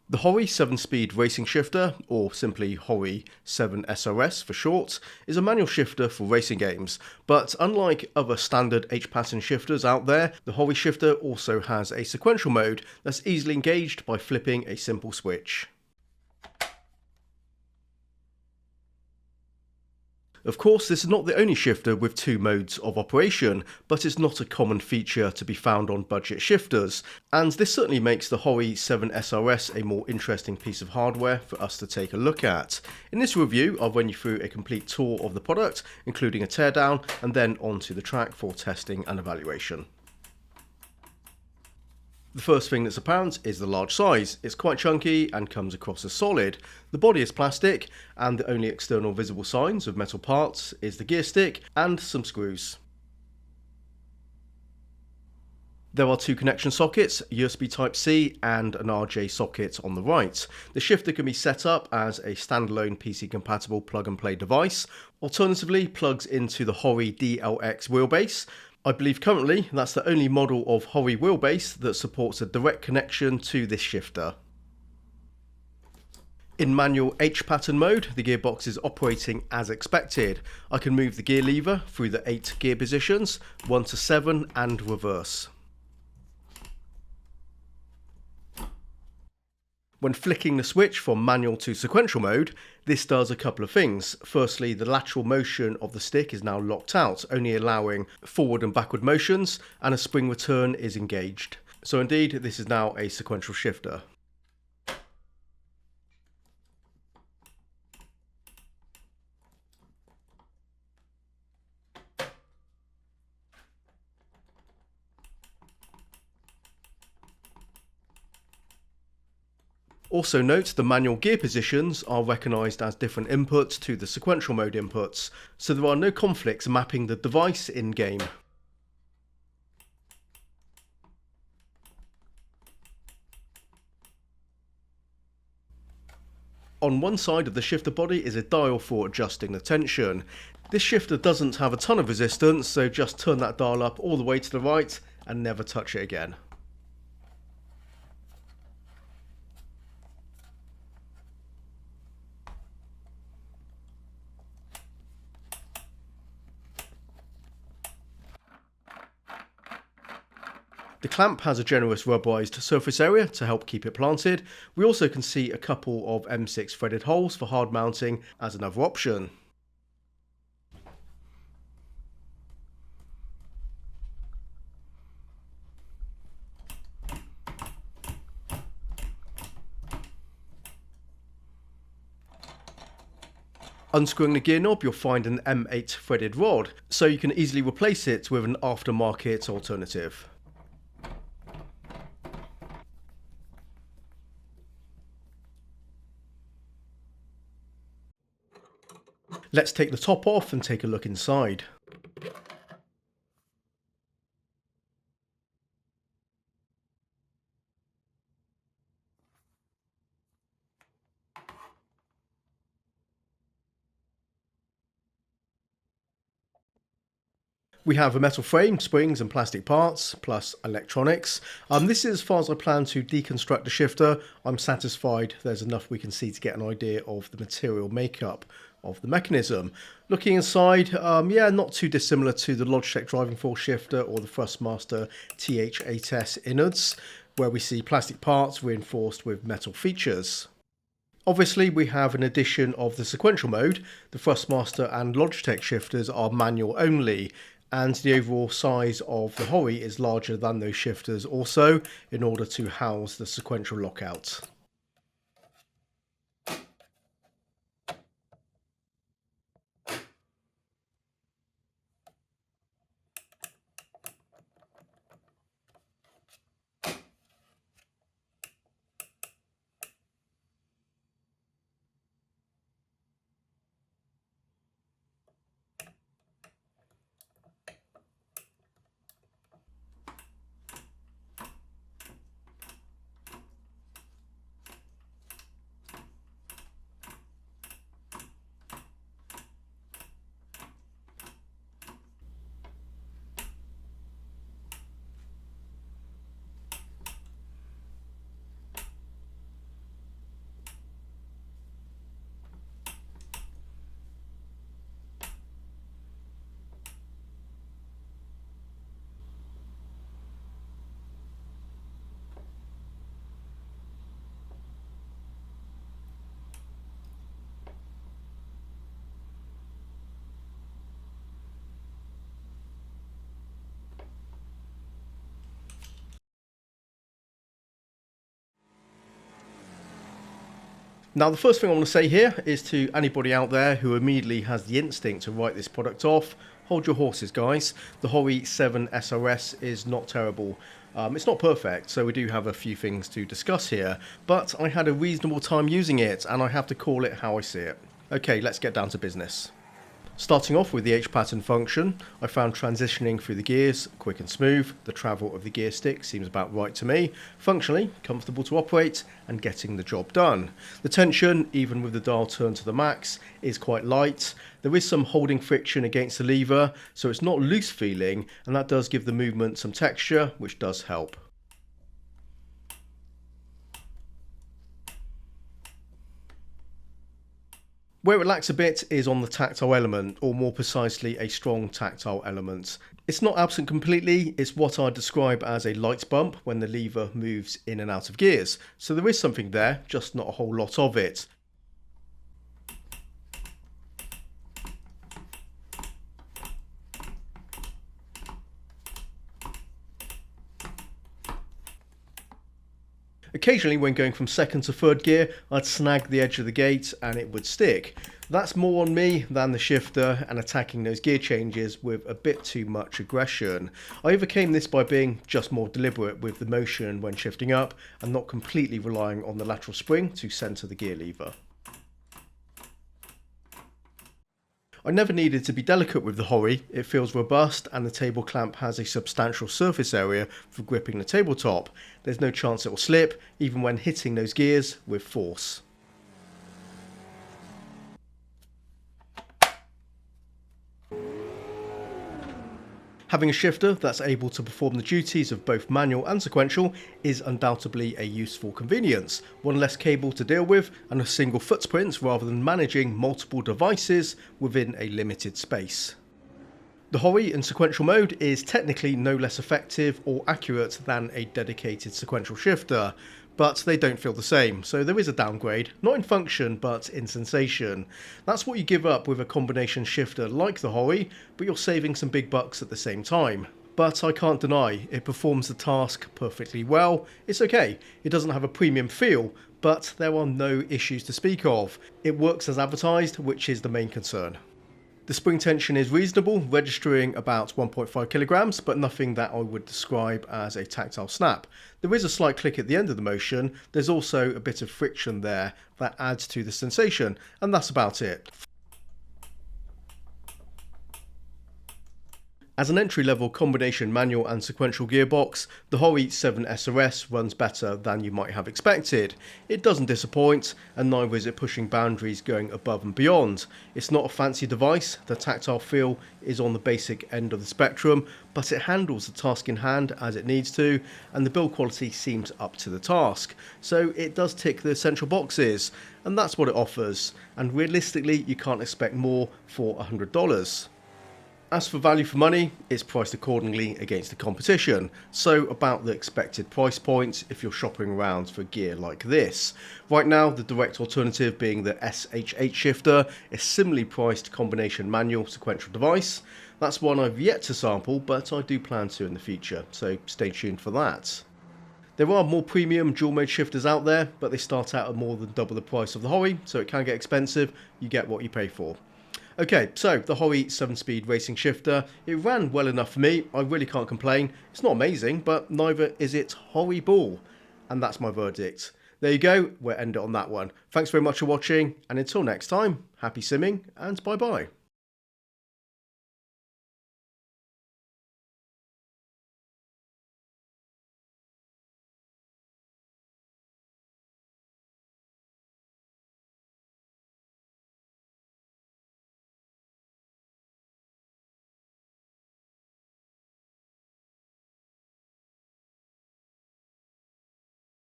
The HORI 7-speed racing shifter, or simply HORI 7SRS for short, is a manual shifter for racing games, but unlike other standard H-pattern shifters out there, the HORI shifter also has a sequential mode that's easily engaged by flipping a simple switch. Of course, this is not the only shifter with two modes of operation, but it's not a common feature to be found on budget shifters, and this certainly makes the HORI 7SRS a more interesting piece of hardware for us to take a look at. In this review, I'll run you through a complete tour of the product, including a teardown, and then onto the track for testing and evaluation. The first thing that's apparent is the large size. It's quite chunky and comes across as solid. The body is plastic, and the only external visible signs of metal parts is the gear stick and some screws. There are two connection sockets, USB Type-C and an RJ socket on the right. The shifter can be set up as a standalone PC-compatible plug-and-play device. Alternatively, plugs into the HORI DLX wheelbase. I believe currently that's the only model of HORI wheelbase that supports a direct connection to this shifter. In manual H-pattern mode, the gearbox is operating as expected. I can move the gear lever through the 8 gear positions, 1 to 7 and reverse. When flicking the switch from manual to sequential mode, this does a couple of things. Firstly, the lateral motion of the stick is now locked out, only allowing forward and backward motions, and a spring return is engaged. So indeed, this is now a sequential shifter. Also note the manual gear positions are recognised as different inputs to the sequential mode inputs, so there are no conflicts mapping the device in-game. On one side of the shifter body is a dial for adjusting the tension. This shifter doesn't have a ton of resistance, so just turn that dial up all the way to the right and never touch it again. The clamp has a generous rubberized surface area to help keep it planted. We also can see a couple of M6 threaded holes for hard mounting as another option. Unscrewing the gear knob, you'll find an M8 threaded rod, so you can easily replace it with an aftermarket alternative. Let's take the top off and take a look inside. We have a metal frame, springs and plastic parts, plus electronics. This is as far as I plan to deconstruct the shifter. I'm satisfied there's enough we can see to get an idea of the material makeup of the mechanism. Looking inside, yeah, not too dissimilar to the Logitech driving force shifter or the Thrustmaster TH8S innards, where we see plastic parts reinforced with metal features. Obviously, we have an addition of the sequential mode. The Thrustmaster and Logitech shifters are manual only, and the overall size of the HORI is larger than those shifters also, in order to house the sequential lockout. Now, the first thing I want to say here is to anybody out there who immediately has the instinct to write this product off, hold your horses, guys. The HORI-7 SRS is not terrible. It's not perfect, so we do have a few things to discuss here, but I had a reasonable time using it, and I have to call it how I see it. Okay, let's get down to business. Starting off with the H pattern function, I found transitioning through the gears quick and smooth. The travel of the gear stick seems about right to me. Functionally, comfortable to operate and getting the job done. The tension, even with the dial turned to the max, is quite light. There is some holding friction against the lever, so it's not loose feeling, and that does give the movement some texture, which does help. Where it lacks a bit is on the tactile element, or more precisely a strong tactile element. It's not absent completely, it's what I describe as a light bump when the lever moves in and out of gears. So there is something there, just not a whole lot of it. Occasionally when going from second to third gear, I'd snag the edge of the gate and it would stick. That's more on me than the shifter and attacking those gear changes with a bit too much aggression. I overcame this by being just more deliberate with the motion when shifting up and not completely relying on the lateral spring to centre the gear lever. I never needed to be delicate with the HORI. It feels robust and the table clamp has a substantial surface area for gripping the tabletop. There's no chance it will slip, even when hitting those gears with force. Having a shifter that's able to perform the duties of both manual and sequential is undoubtedly a useful convenience. One less cable to deal with and a single footprint rather than managing multiple devices within a limited space. The HORI in sequential mode is technically no less effective or accurate than a dedicated sequential shifter, but they don't feel the same, so there is a downgrade, not in function but in sensation. That's what you give up with a combination shifter like the HORI, but you're saving some big bucks at the same time. But I can't deny, it performs the task perfectly well. It's okay, it doesn't have a premium feel, but there are no issues to speak of. It works as advertised, which is the main concern. The spring tension is reasonable, registering about 1.5 kilograms, but nothing that I would describe as a tactile snap. There is a slight click at the end of the motion. There's also a bit of friction there that adds to the sensation, and that's about it. As an entry-level combination manual and sequential gearbox, the HORI-7 SRS runs better than you might have expected. It doesn't disappoint, and neither is it pushing boundaries going above and beyond. It's not a fancy device, the tactile feel is on the basic end of the spectrum, but it handles the task in hand as it needs to, and the build quality seems up to the task. So it does tick the essential boxes, and that's what it offers, and realistically you can't expect more for $100. As for value for money, it's priced accordingly against the competition, so about the expected price point if you're shopping around for gear like this. Right now, the direct alternative being the SH8 shifter, a similarly priced combination manual sequential device. That's one I've yet to sample, but I do plan to in the future, so stay tuned for that. There are more premium dual-mode shifters out there, but they start out at more than double the price of the HORI, so it can get expensive. You get what you pay for. Okay, so the HORI 7-speed racing shifter, it ran well enough for me. I really can't complain. It's not amazing, but neither is it HORI-BLE. And that's my verdict. There you go, we'll end it on that one. Thanks very much for watching, and until next time, happy simming, and bye-bye.